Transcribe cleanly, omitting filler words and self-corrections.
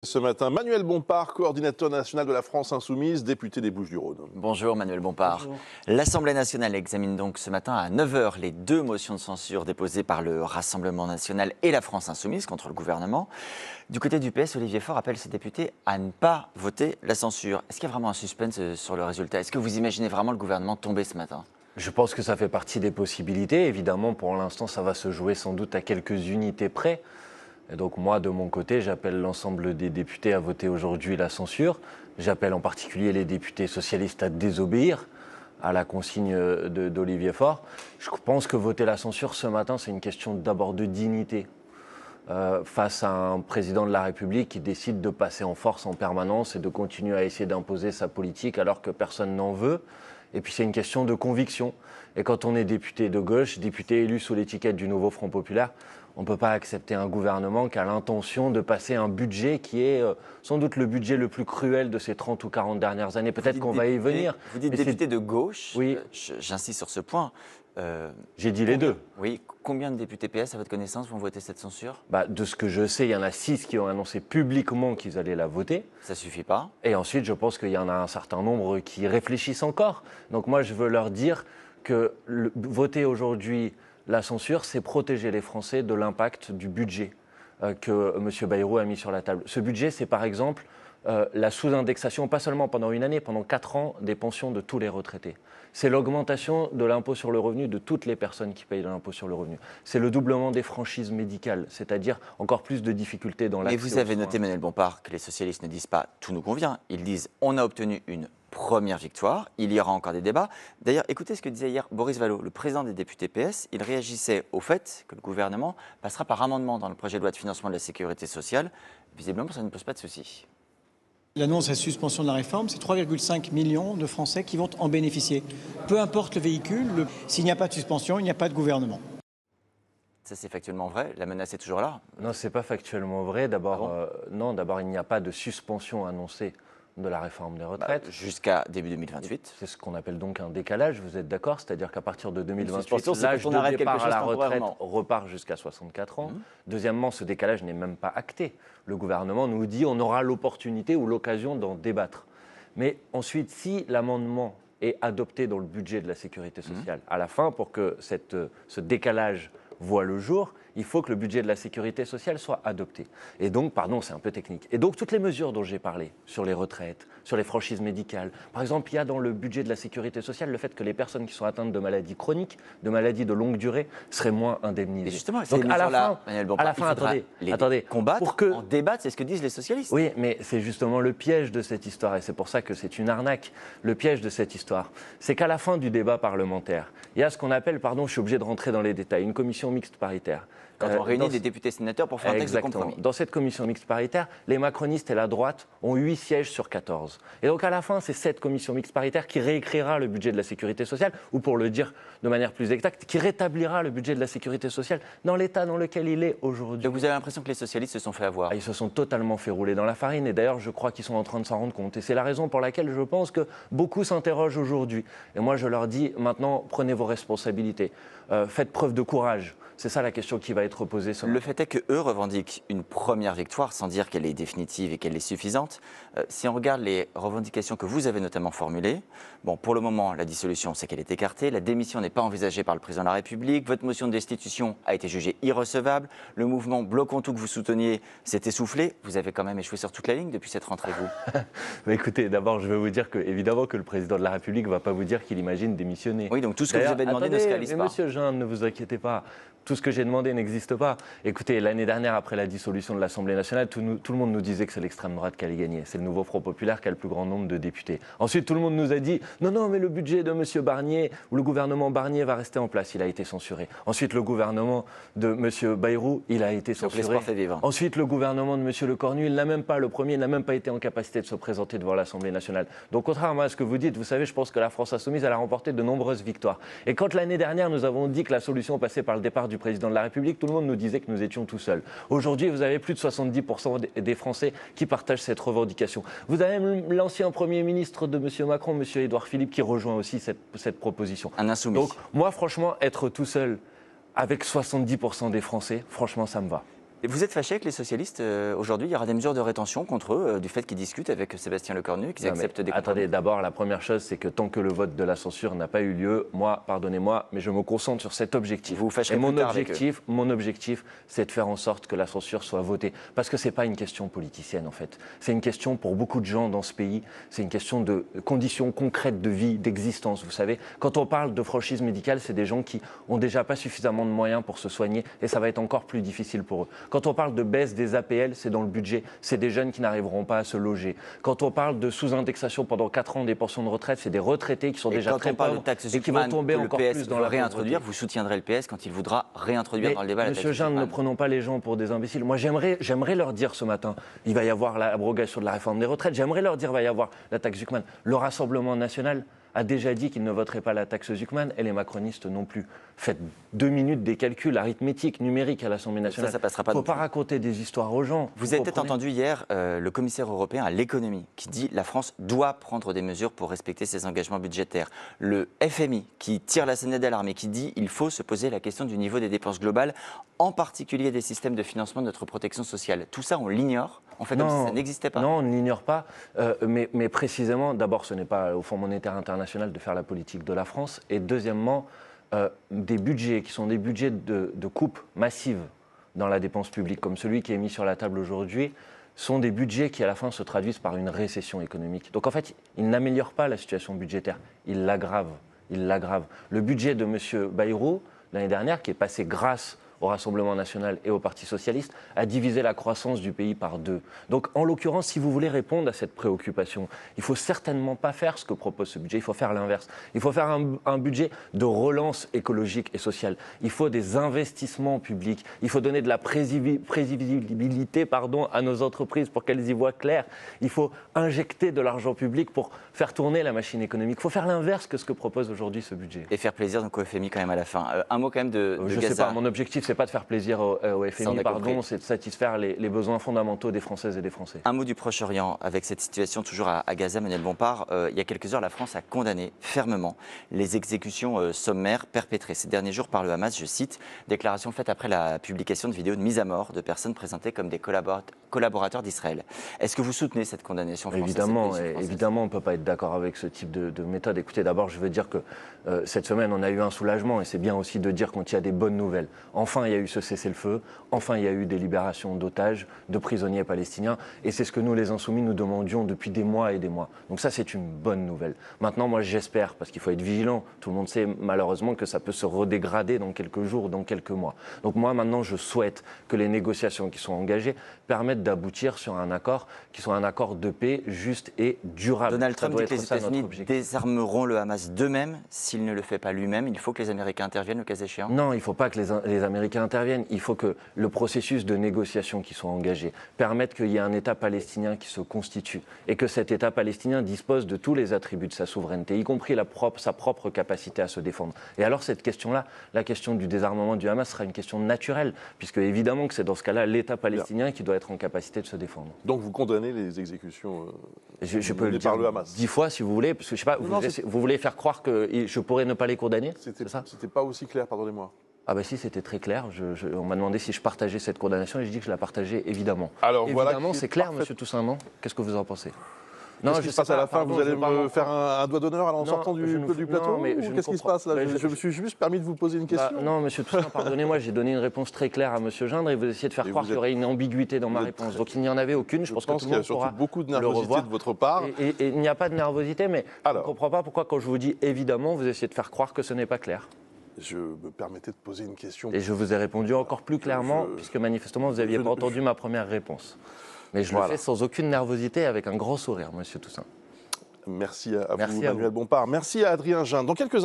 Ce matin, Manuel Bompard, coordinateur national de la France Insoumise, député des Bouches-du-Rhône. Bonjour Manuel Bompard. L'Assemblée nationale examine donc ce matin à 9 h les deux motions de censure déposées par le Rassemblement national et la France Insoumise contre le gouvernement. Du côté du PS, Olivier Faure appelle ses députés à ne pas voter la censure. Est-ce qu'il y a vraiment un suspense sur le résultat? Est-ce que vous imaginez vraiment le gouvernement tomber ce matin? Je pense que ça fait partie des possibilités. Évidemment, pour l'instant, ça va se jouer sans doute à quelques unités près. Et donc moi, de mon côté, j'appelle l'ensemble des députés à voter aujourd'hui la censure. J'appelle en particulier les députés socialistes à désobéir à la consigne d'Olivier Faure. Je pense que voter la censure ce matin, c'est une question d'abord de dignité. Face à un président de la République qui décide de passer en force en permanence et de continuer à essayer d'imposer sa politique alors que personne n'en veut. Et puis c'est une question de conviction. Et quand on est député de gauche, député élu sous l'étiquette du Nouveau Front Populaire, on ne peut pas accepter un gouvernement qui a l'intention de passer un budget qui est sans doute le budget le plus cruel de ces 30 ou 40 dernières années. Peut-être qu'on va y venir. Vous dites député de gauche, oui. J'insiste sur ce point. J'ai dit les deux. Oui, combien de députés PS, à votre connaissance, vont voter cette censure? De ce que je sais, il y en a 6 qui ont annoncé publiquement qu'ils allaient la voter. Ça ne suffit pas. Et ensuite, je pense qu'il y en a un certain nombre qui réfléchissent encore. Donc moi, je veux leur dire que voter aujourd'hui la censure, c'est protéger les Français de l'impact du budget que M. Bayrou a mis sur la table. Ce budget, c'est par exemple la sous-indexation, pas seulement pendant une année, pendant 4 ans, des pensions de tous les retraités. C'est l'augmentation de l'impôt sur le revenu de toutes les personnes qui payent de l'impôt sur le revenu. C'est le doublement des franchises médicales, c'est-à-dire encore plus de difficultés dans l'accès aux soins. Et vous avez noté, Manuel Bompard, que les socialistes ne disent pas « tout nous convient ». Ils disent « on a obtenu une première victoire, il y aura encore des débats ». D'ailleurs, écoutez ce que disait hier Boris Vallaud, le président des députés PS. Il réagissait au fait que le gouvernement passera par amendement dans le projet de loi de financement de la sécurité sociale. Visiblement, ça ne pose pas de souci. Il annonce la suspension de la réforme, c'est 3,5 millions de Français qui vont en bénéficier. Peu importe le véhicule, s'il n'y a pas de suspension, il n'y a pas de gouvernement. Ça, c'est factuellement vrai? La menace est toujours là? Non, ce n'est pas factuellement vrai. D'abord, non, d'abord, il n'y a pas de suspension annoncée de la réforme des retraites. Jusqu'à début 2028. C'est ce qu'on appelle donc un décalage, vous êtes d'accord? C'est-à-dire qu'à partir de 2028, l'âge de départ à la retraite repart jusqu'à 64 ans. Deuxièmement, ce décalage n'est même pas acté. Le gouvernement nous dit on aura l'opportunité ou l'occasion d'en débattre. Mais ensuite, si l'amendement est adopté dans le budget de la sécurité sociale, à la fin, pour que ce décalage voit le jour, il faut que le budget de la sécurité sociale soit adopté. Et donc, pardon, c'est un peu technique. Et donc, toutes les mesures dont j'ai parlé, sur les retraites, sur les franchises médicales, par exemple, il y a dans le budget de la sécurité sociale le fait que les personnes qui sont atteintes de maladies chroniques, de maladies de longue durée, seraient moins indemnisées. Et justement, donc, à la fin, attendez, combattre, pour que... en débattre, c'est ce que disent les socialistes. Oui, mais c'est justement le piège de cette histoire, et c'est pour ça que c'est une arnaque. Le piège de cette histoire, c'est qu'à la fin du débat parlementaire, il y a ce qu'on appelle, pardon, je suis obligé de rentrer dans les détails, une commission mixte paritaire. Quand on réunit des députés sénateurs pour faire un texte de compromis. Dans cette commission mixte paritaire, les macronistes et la droite ont 8 sièges sur 14. Et donc à la fin, c'est cette commission mixte paritaire qui réécrira le budget de la sécurité sociale, ou pour le dire de manière plus exacte, qui rétablira le budget de la sécurité sociale dans l'état dans lequel il est aujourd'hui. Donc vous avez l'impression que les socialistes se sont fait avoir? Ils se sont totalement fait rouler dans la farine, et d'ailleurs je crois qu'ils sont en train de s'en rendre compte. Et c'est la raison pour laquelle je pense que beaucoup s'interrogent aujourd'hui. Et moi je leur dis, maintenant prenez vos responsabilités, faites preuve de courage. C'est ça la question qui va être posée. Le fait est qu'eux revendiquent une première victoire, sans dire qu'elle est définitive et qu'elle est suffisante. Si on regarde les revendications que vous avez notamment formulées, bon, pour le moment, la dissolution, c'est qu'elle est écartée. La démission n'est pas envisagée par le président de la République. Votre motion de destitution a été jugée irrecevable. Le mouvement Bloquons tout que vous souteniez s'est essoufflé. Vous avez quand même échoué sur toute la ligne depuis cette rentrée, vous. Mais écoutez, d'abord, je vais vous dire que, évidemment, que le président de la République ne va pas vous dire qu'il imagine démissionner. Oui, donc tout ce que vous avez demandé ne se réalise pas. Monsieur Jean, ne vous inquiétez pas. Tout ce que j'ai demandé n'existe pas. Écoutez, l'année dernière, après la dissolution de l'Assemblée nationale, tout le monde nous disait que c'est l'extrême droite qui allait gagner. C'est le Nouveau Front Populaire qui a le plus grand nombre de députés. Ensuite, tout le monde nous a dit « Non, mais le budget de M. Barnier, ou le gouvernement Barnier va rester en place. » Il a été censuré. Ensuite, le gouvernement de M. Bayrou, il a été censuré. Ensuite, le gouvernement de M. Lecornu, il n'a même pas, le premier, il n'a même pas été en capacité de se présenter devant l'Assemblée nationale. Donc, contrairement à ce que vous dites, vous savez, je pense que la France Insoumise, elle a remporté de nombreuses victoires. Et quand l'année dernière, nous avons dit que la solution passait par le départ du président de la République, tout le monde nous disait que nous étions tout seuls. Aujourd'hui, vous avez plus de 70% des Français qui partagent cette revendication. Vous avez même l'ancien Premier ministre de M. Macron, M. Édouard Philippe, qui rejoint aussi cette proposition. Un insoumis. Donc, moi, franchement, être tout seul avec 70% des Français, franchement, ça me va. Et vous êtes fâché avec les socialistes aujourd'hui? Il y aura des mesures de rétention contre eux du fait qu'ils discutent avec Sébastien Lecornu, qu'ils acceptent des compromis. Attendez, d'abord, la première chose, c'est que tant que le vote de la censure n'a pas eu lieu, moi, pardonnez-moi, mais je me concentre sur cet objectif. Vous vous fâcherez Et plus tard avec eux. mon objectif, c'est de faire en sorte que la censure soit votée. Parce que ce n'est pas une question politicienne, en fait. C'est une question pour beaucoup de gens dans ce pays. C'est une question de conditions concrètes de vie, d'existence. Vous savez, quand on parle de franchise médicale, c'est des gens qui ont déjà pas suffisamment de moyens pour se soigner et ça va être encore plus difficile pour eux. Quand on parle de baisse des APL, c'est dans le budget, c'est des jeunes qui n'arriveront pas à se loger. Quand on parle de sous-indexation pendant 4 ans des pensions de retraite, c'est des retraités qui sont déjà très pauvres et qui vont tomber encore plus dans la réintroduire. pauvreté. Vous soutiendrez le PS quand il voudra réintroduire dans le débat la taxe Monsieur Gindre, ne Zucman. prenons pas les gens pour des imbéciles. Moi, j'aimerais leur dire ce matin, il va y avoir l'abrogation de la réforme des retraites. J'aimerais leur dire, il va y avoir la taxe Zucman. Le Rassemblement national a déjà dit qu'il ne voterait pas la taxe Zucman et les macronistes non plus. Faites 2 minutes des calculs arithmétiques, numériques à l'Assemblée nationale. Ça passera pas. Il ne non faut pas plus. raconter des histoires aux gens. Vous avez peut-être entendu hier le commissaire européen à l'économie qui dit que la France doit prendre des mesures pour respecter ses engagements budgétaires. Le FMI qui tire la sonnette d'alarme et qui dit qu'il faut se poser la question du niveau des dépenses globales, en particulier des systèmes de financement de notre protection sociale. Tout ça, on l'ignore. On fait comme si ça n'existait pas. Non, on ne l'ignore pas. Mais précisément, d'abord, ce n'est pas au Fonds monétaire international de faire la politique de la France. Et deuxièmement, des budgets qui sont des budgets de coupe massive dans la dépense publique, comme celui qui est mis sur la table aujourd'hui, sont des budgets qui, à la fin, se traduisent par une récession économique. Donc, en fait, ils n'améliorent pas la situation budgétaire, ils l'aggravent. Le budget de M. Bayrou, l'année dernière, qui est passé grâce au Rassemblement national et au Parti socialiste, a divisé la croissance du pays par 2. Donc, en l'occurrence, si vous voulez répondre à cette préoccupation, il ne faut certainement pas faire ce que propose ce budget, il faut faire l'inverse. Il faut faire un budget de relance écologique et sociale. Il faut des investissements publics, il faut donner de la prévisibilité à nos entreprises pour qu'elles y voient clair. Il faut injecter de l'argent public pour faire tourner la machine économique. Il faut faire l'inverse que ce que propose aujourd'hui ce budget. Et faire plaisir donc au FMI quand même à la fin. Un mot quand même de Je ne sais Gaza. pas, mon objectif, c'est pas de faire plaisir au Ça, on FMI, a compris. c'est de satisfaire les besoins fondamentaux des Françaises et des Français. Un mot du Proche-Orient, avec cette situation toujours à Gaza, Manuel Bompard. Il y a quelques heures, la France a condamné fermement les exécutions sommaires perpétrées ces derniers jours par le Hamas, je cite, déclaration faite après la publication de vidéos de mise à mort de personnes présentées comme des collaborateurs d'Israël. Est-ce que vous soutenez cette condamnation française? Évidemment, on ne peut pas être d'accord avec ce type de méthode. Écoutez, d'abord, je veux dire que cette semaine, on a eu un soulagement et c'est bien aussi de dire quand il y a des bonnes nouvelles. Enfin, il y a eu ce cessez-le-feu. Enfin, il y a eu des libérations d'otages, de prisonniers palestiniens. Et c'est ce que nous, les Insoumis, nous demandions depuis des mois et des mois. Donc ça, c'est une bonne nouvelle. Maintenant, moi, j'espère, parce qu'il faut être vigilant. Tout le monde sait malheureusement que ça peut se redégrader dans quelques jours, dans quelques mois. Donc moi, maintenant, je souhaite que les négociations qui sont engagées permettent d'aboutir sur un accord qui soit un accord de paix juste et durable. Donald Trump dit que les États-Unis objectif. désarmeront le Hamas d'eux-mêmes s'il ne le fait pas lui-même. Il faut que les Américains interviennent le cas échéant. Non, il ne faut pas que les Américains interviennent. Il faut que le processus de négociation qui soit engagé permette qu'il y ait un État palestinien qui se constitue et que cet État palestinien dispose de tous les attributs de sa souveraineté, y compris sa propre capacité à se défendre. Et alors cette question-là, la question du désarmement du Hamas sera une question naturelle, puisque évidemment que c'est dans ce cas-là l'État palestinien qui doit être en capacité de se défendre. Donc vous condamnez les exécutions Je peux le menées dire par le Hamas? 10 fois si vous voulez, parce que je sais pas, vous voulez faire croire que je pourrais ne pas les condamner? C'est ça? C'était pas aussi clair, pardonnez-moi. Ah ben si, c'était très clair. On m'a demandé si je partageais cette condamnation et j'ai dit que je la partageais évidemment. Alors, voilà évidemment, qui est c'est clair, parfait. Monsieur Toussaint, non? Qu'est-ce que vous en pensez? Qu'est-ce qui se passe à la fin? Vous allez me faire un doigt d'honneur en sortant du plateau? mais Ou qu'est-ce qui se passe là? Je me suis juste permis de vous poser une question. Non, Monsieur Toussaint, pardonnez-moi, j'ai donné une réponse très claire à Monsieur Gindre et vous essayez de faire croire qu'il y aurait une ambiguïté dans ma réponse. Donc il n'y en avait aucune. Je pense que tout qu'il le y a monde surtout pourra beaucoup de le nervosité revoir. de votre part. Et il n'y a pas de nervosité, mais je ne Alors. comprends pas pourquoi quand je vous dis évidemment, vous essayez de faire croire que ce n'est pas clair. Je me permettais de poser une question. Et je vous ai répondu encore plus clairement, puisque manifestement, vous n'aviez pas entendu ma première réponse. Mais je le fais sans aucune nervosité, avec un grand sourire, Monsieur Toussaint. Merci à vous, Manuel Bompard. Merci à Adrien Gindre. Dans quelques